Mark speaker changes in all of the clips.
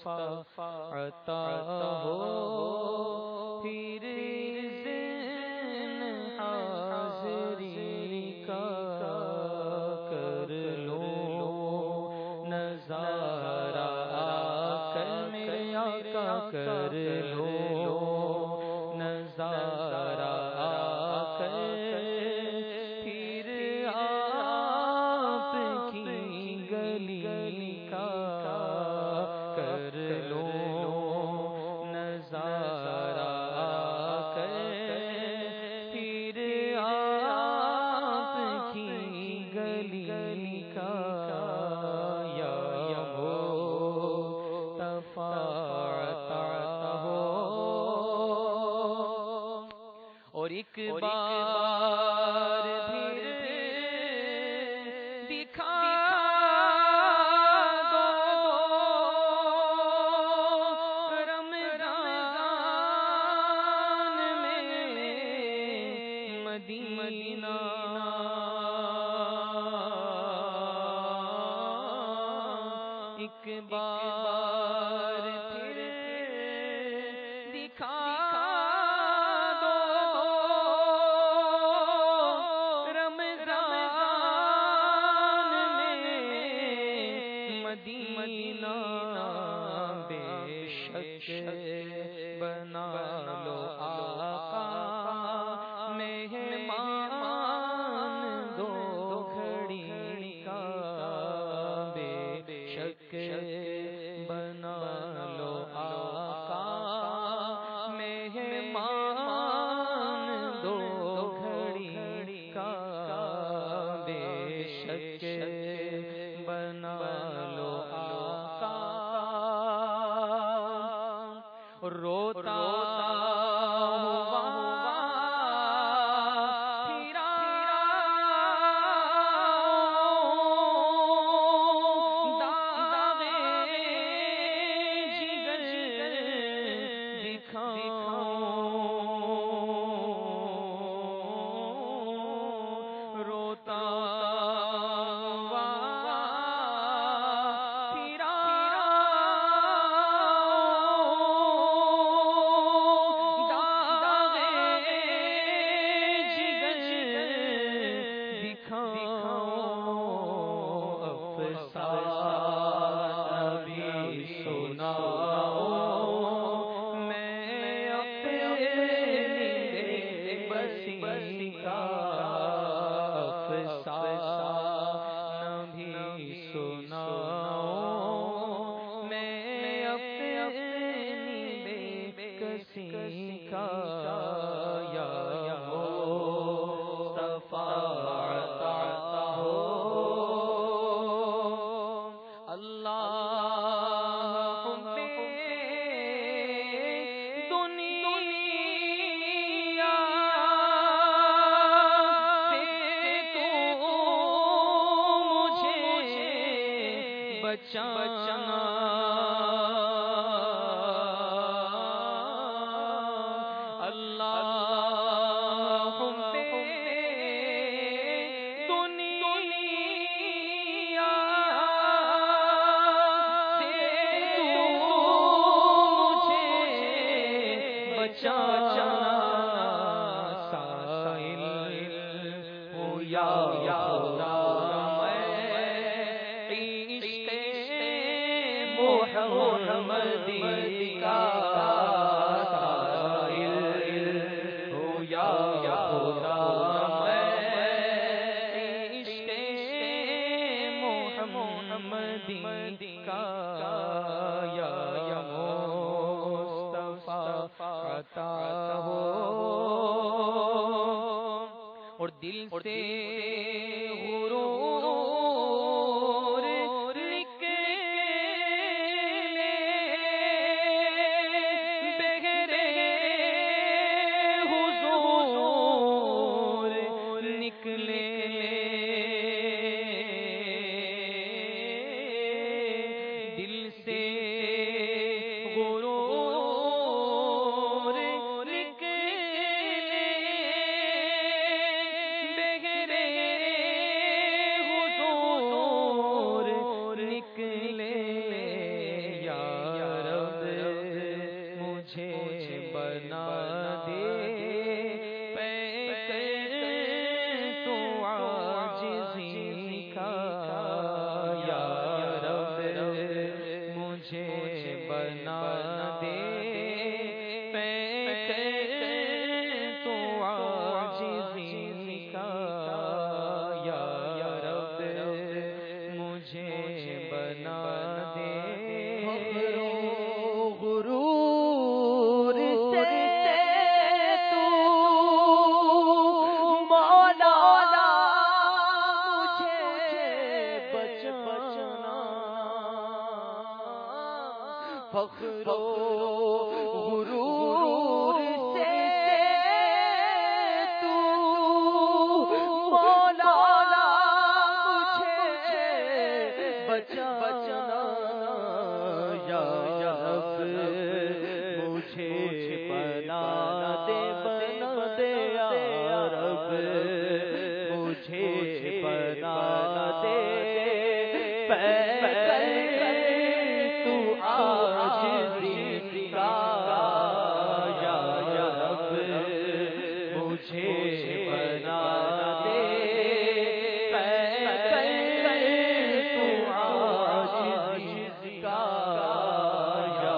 Speaker 1: مصطفیٰ عطا ہو، پھر ذہن حاضری کا کر لو نظارہ، کر میرے آقا کر لو نظارہ، کر پھر آپ کی گلی کا کر لو نظارہ، کر پھر آپ کی گلی کا یا مصطفیٰ ہو، اور ایک بار پھر دکھا دو رمضان میں مدینہ، ایک بار پھر دکھا مدینہ، بے شک بنا لو آقا مہمان دو گھڑی کا، بے شک بنا لو آقا مہمان دو گھڑی کا، بے شک بنا لو آقا، روتا ہوا پھرا داغے جگر دکھاؤں، روتا بچانا، اللہم دنیا سے تو مجھے بچانا، سائل ہوں یا خدا محمدی کا، سائل ہوں یا خدا میں عشق محمدی کا، یا مصطفیٰ عطا ہو، اور دل سے غرور دل سے غرور نکلے بغیر غرور سے تو مولا مجھے بچانا یا رب مجھے بنا دے یا رب مجھے بنا دے تو عاجزی کا یا رب مجھے بنا دے تو عاجزی کا یا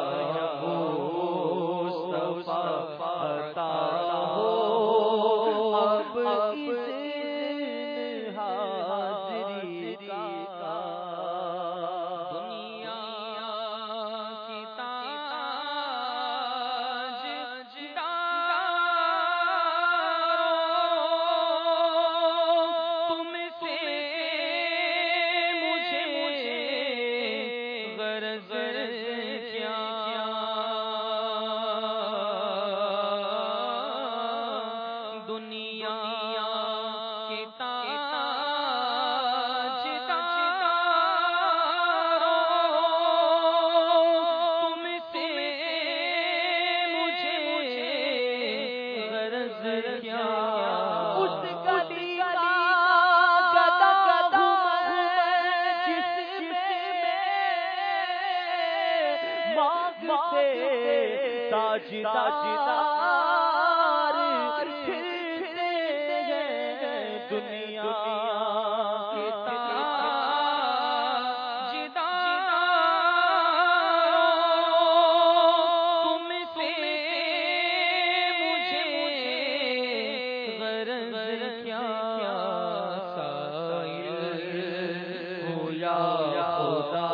Speaker 1: مصطفیٰ عطا ہو اب اذن حاضری کا ساجدار پھرتے ہیں دنیا کی تاجدار تم سے مجھے غرض کیا سائل ہو یا خدا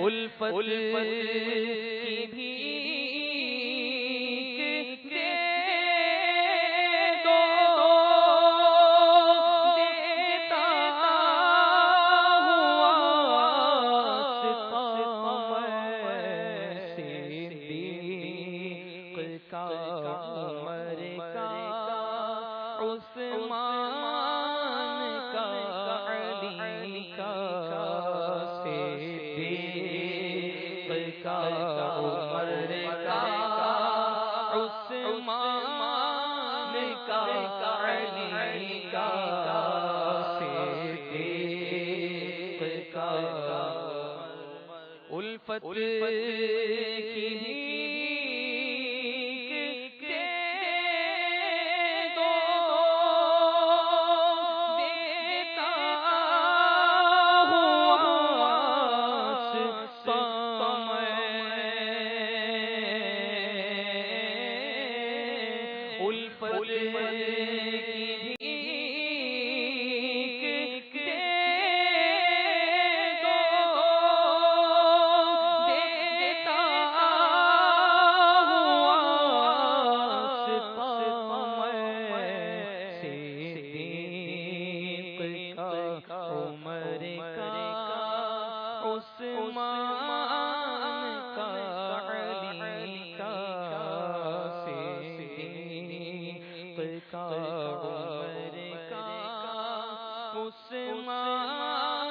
Speaker 1: الفت کی بھیک دے دو دیتا ہوا صدیق کا عمر کا عثمان کا علی کا عمر کا عثمان کا علی کا صدیق کا الفت کی بھیک دے دو دیتا ہوا الفت کی بھیک دے دو دیتا ہوا صدیق کا عمر کا عثمان کا علی کا کا عمر کا عثمان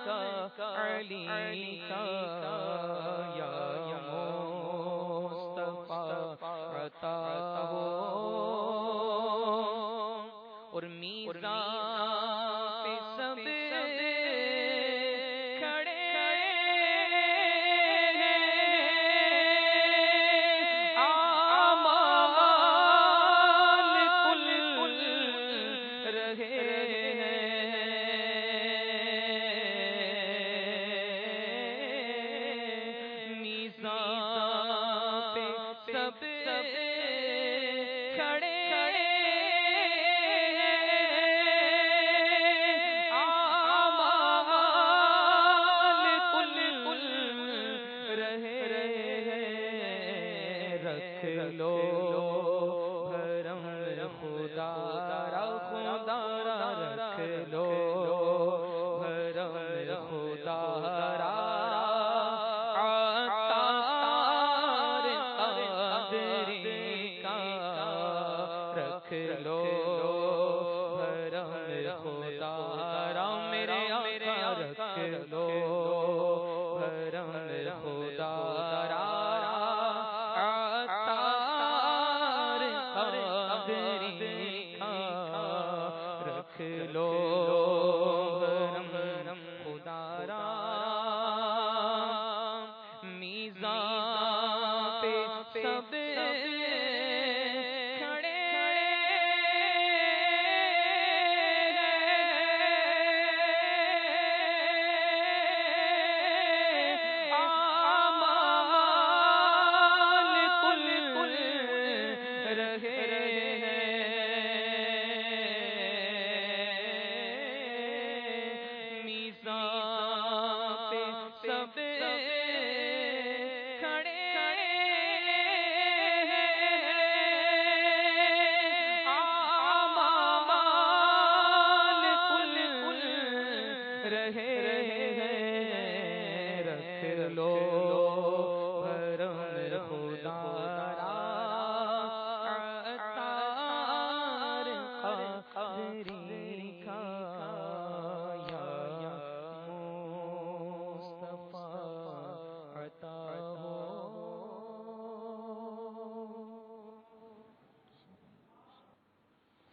Speaker 1: کا علی کا یا مصطفیٰ عطا ہو اور میزان پہ سب کھڑے ہیں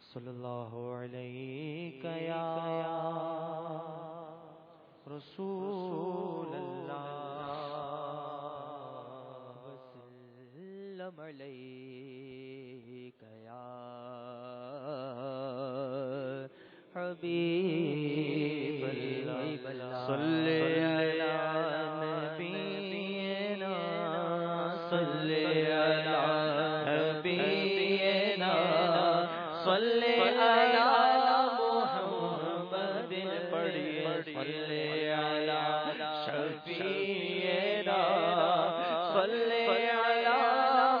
Speaker 2: صلی اللہ علیہ یا رسول اللہ وسلم علیہ یا حبیب اللہ صلی علی نبینا صلی علی حبیبنا صلی علی محمد پڑھیے صلی علی شفیعنا صلی علی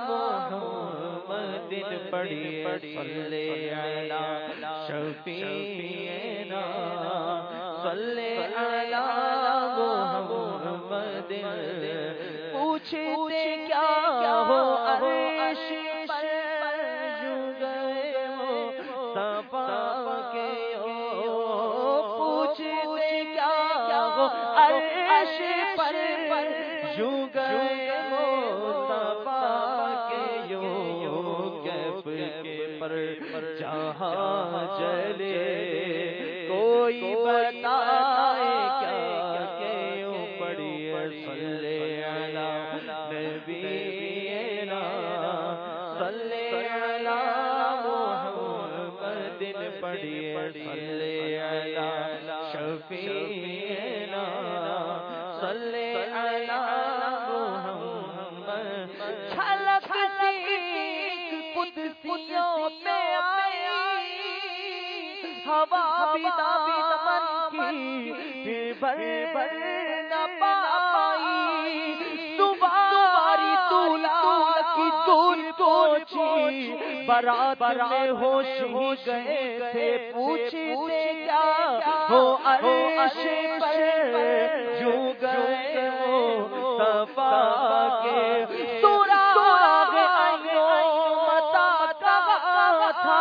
Speaker 2: محمد پڑھیے صلی علی شفیعنا صلی علی محمد پوچھتے کیا ہو عرش پر جو گئے مصطفیٰ کے پوچھتے کیا ہو عرش پر جو گئے مصطفیٰ کے کیف کے پر جہاں چلے کوئی بتائے کیا کیوں پڑھیے صلی علی نبینا صلی علی محمد پڑھیے صلی علی شفیعنا صلی علی محمد جھلک قدسیوں میں آئی ہوا بھی دامن کی بھر نہ پائی سواری دولا کی دور پہنچی برات میں ہوش ہو گئے تھے پوچھتے کیا ہو عرش پر جو گئے مصطفیٰ کے سراغ عینوں متا تھا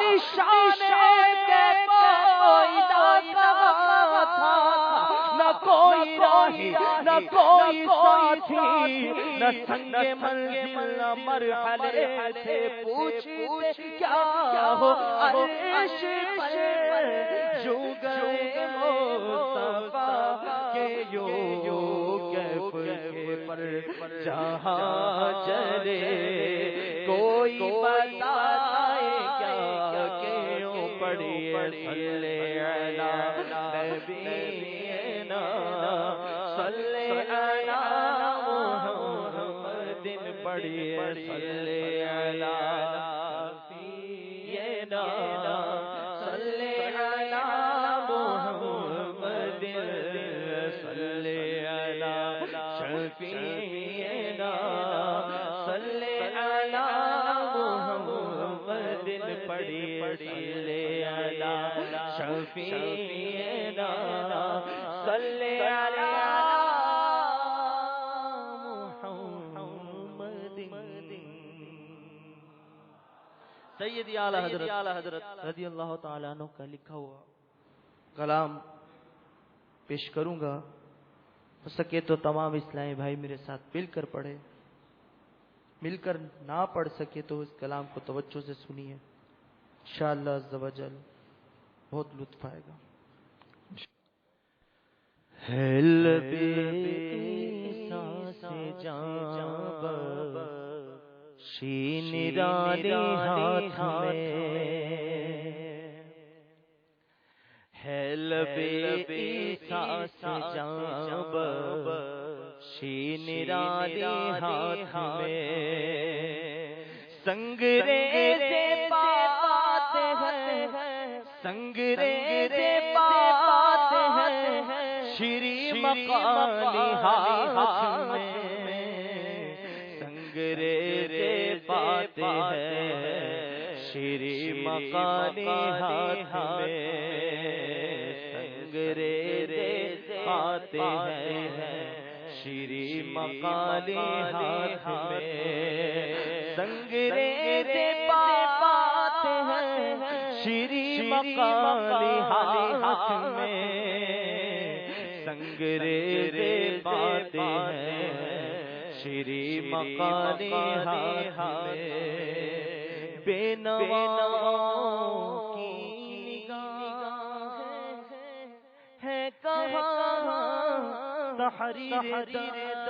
Speaker 2: نشان کے کوئی نہ تھا نہ کوئی راہی نہ کوئی ساتھی نہ سنگ منزل نہ مرحلے تھے پوچھتے کیا ہو عرش پر جو گئے مصطفیٰ کے کیف کے پر جہاں چلے کوئی بتائے کیا کیوں پڑھیے صلی علی نبینا صلی علی محمد پڑھیے صلی علی سیدنا صلی علی محمد صلی علی شفیعنا صلی علی محمد پڑھیے صلی علی شفیعنا صلی علی محمد سیدی اعلی حضرت رضی اللہ تعالیٰ عنہ کا لکھا ہوا کلام پیش کروں گا. ہو سکے تو تمام اسلامی بھائی میرے ساتھ مل کر پڑھے, مل کر نہ پڑھ سکے تو اس کلام کو توجہ سے سنیے, انشاءاللہ عز و جل بہت لطف آئے گا. شین رانی ہاتھ میں ہے لبے عیسیٰ سے جانب شین رانی ہاتھ میں سنگریز بات ہے سنگریز بات ہے شری مقالی ہاتھ میں سنگریز بات ہے شری مقالی ہاتھ میں سنگریز بات ہے شری مقالی ہاتھ میں سنگریز بات ہے شری مقالی ہاتھ میں سنگریز بات ہے شری مقالی ہاتھ میں بے نواؤں کی نگاہ ہے کہاں تحریر دست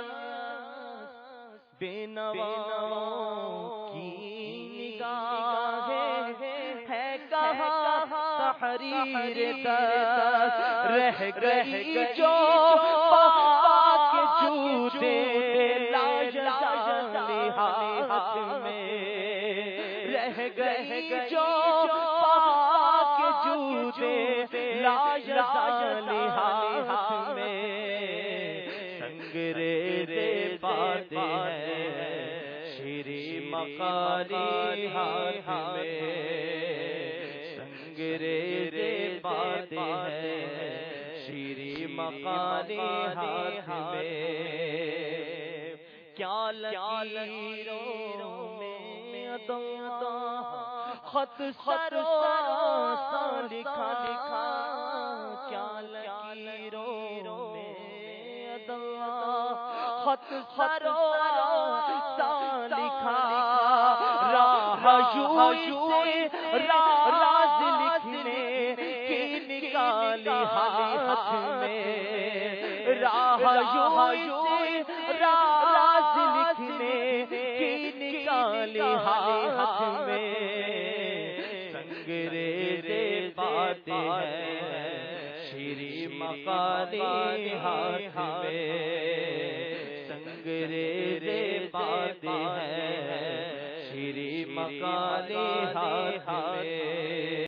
Speaker 2: بے نواؤں کی نگاہ ہے کہاں تحریر دست رہ گئی جو پاک جوتے لاجزالی ہاتھ میں رہ گئی جو پاک جوتے لاجزالی ہاتھ میں سنگریز بات ہے شری مقالی ہاتھ میں سنگریز بات ہے شری مقالی ہاتھ میں کیا لکیروں میں عطا خط سروسا لکھا کیا لکیروں میں عطا خط سروسا لکھا راہ جوئی سے راز لکھنے کی نکالی ہاتھ میں راہ جوئی سے راز لکھنے کی نکالی ہاتھ میں سنگریز بات ہے شری مقالی ہاتھ میں